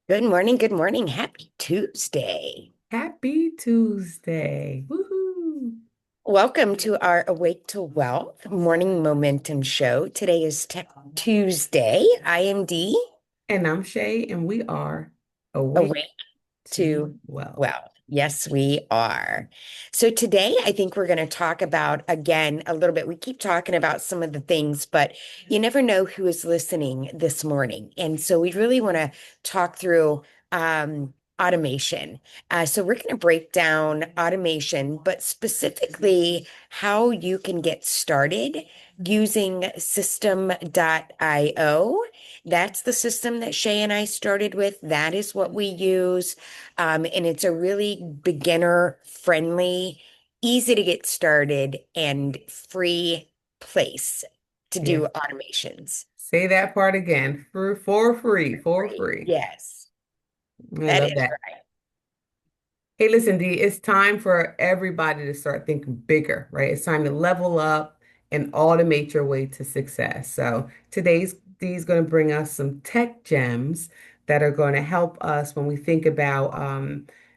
Good morning. Good morning. Happy Tuesday. Happy Tuesday. Woohoo. Welcome to our Awake to Wealth morning momentum show. Today is Tech Tuesday. I am Dee. And I'm Shae, and we are Awake Awake to to Wealth. Wealth. Yes, we are. So today I think we're going to talk about again a little bit. We keep talking about some of the things, but you never know who is listening this morning. And so we really want to talk through automation. So we're going to break down automation, but specifically how you can get started using system.io. That's the system that Shae and I started with. That is what we use. And it's a really beginner friendly, easy to get started, and free place to Yes. do automations. Say that part again. For free, for Free. free. Yes, I that love is that. right. Hey, listen, Dee, it's time for everybody to start thinking bigger, right? It's time to level up and automate your way to success. So today's Dee's going to bring us some tech gems that are going to help us when we think about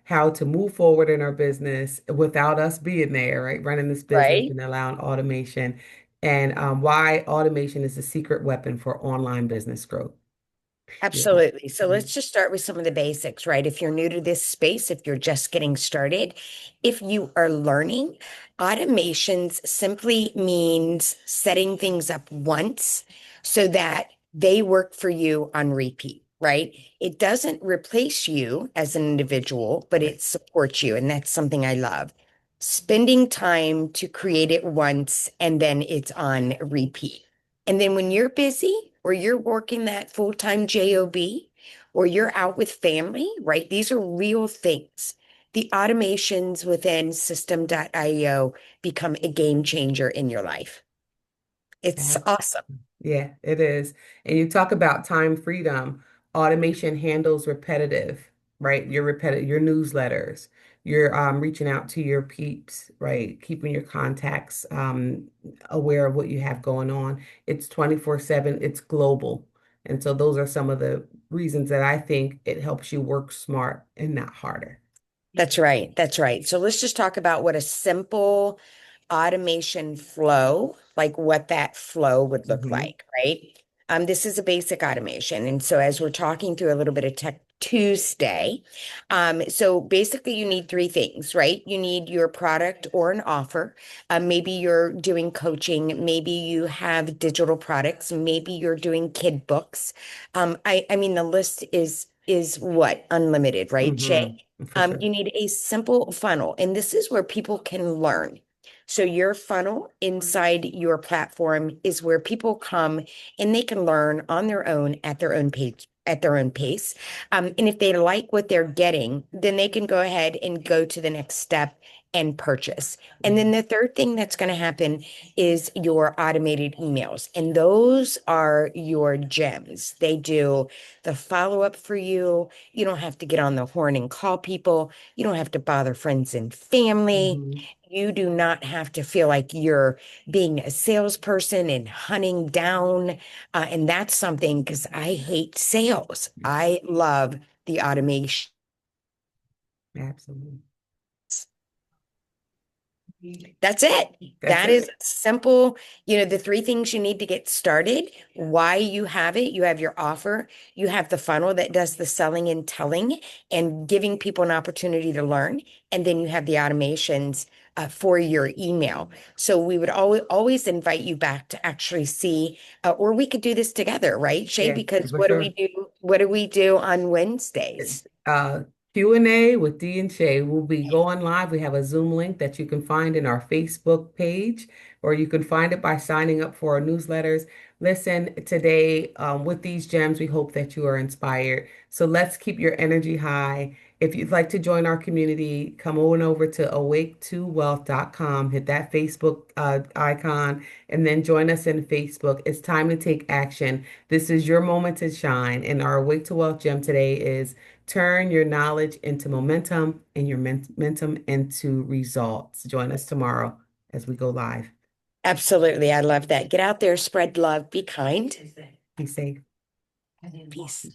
how to move forward in our business without us being there, right? Running this business Right? and allowing automation, and why automation is a secret weapon for online business growth. Yeah. Absolutely. So let's just start with some of the basics, right? If you're new to this space, if you're just getting started, if you are learning, automations simply means setting things up once so that they work for you on repeat, right? It doesn't replace you as an individual, but Right. it supports you. And that's something I love. Spending time to create it once and then it's on repeat. And then when you're busy or you're working that full-time job or you're out with family, right? These are real things. The automations within system.io become a game changer in your life. It's Absolutely. awesome. Yeah, it is. And you talk about time freedom. Automation handles repetitive, right? Your newsletters. You're reaching out to your peeps, right? Keeping your contacts aware of what you have going on. It's 24/7, it's global. And so those are some of the reasons that I think it helps you work smart and not harder. That's right. That's right. So let's just talk about what a simple automation flow, like what that flow would look Hmm. like, right? This is a basic automation. And so as we're talking through a little bit of Tech Tuesday, so basically you need three things, right? You need your product or an offer. Maybe you're doing coaching, maybe you have digital products, maybe you're doing kid books. I mean, the list is what? Unlimited, right, Shay? Hmm. For sure. You need a simple funnel, and this is where people can learn. So your funnel inside your platform is where people come and they can learn on their own at their own page, at their own pace. And if they like what they're getting, then they can go ahead and go to the next step and purchase. And then the third thing that's going to happen is your automated emails. And those are your gems. They do the follow up for you. You don't have to get on the horn and call people. You don't have to bother friends and family. Hmm. You do not have to feel like you're being a salesperson and hunting down. And that's something because I hate sales. I love the automation. Absolutely. That's it. That's That is it. simple. The three things you need to get started, why you have it. You have your offer, you have the funnel that does the selling and telling and giving people an opportunity to learn. And then you have the automations for your email. So we would always invite you back to actually see, or we could do this together, right, Shay? Yeah, Because for what do we sure. do? What do we do on Wednesdays? uh, Q&A with Dee and Shay. We'll be going live. We have a Zoom link that you can find in our Facebook page, or you can find it by signing up for our newsletters. Listen, today, with these gems, we hope that you are inspired. So let's keep your energy high. If you'd like to join our community, come on over to awake2wealth.com, hit that Facebook icon, and then join us in Facebook. It's time to take action. This is your moment to shine. And our Awake to Wealth gem today is turn your knowledge into momentum and your momentum into results. Join us tomorrow as we go live. Absolutely. I love that. Get out there, spread love, be kind. Be safe. Peace.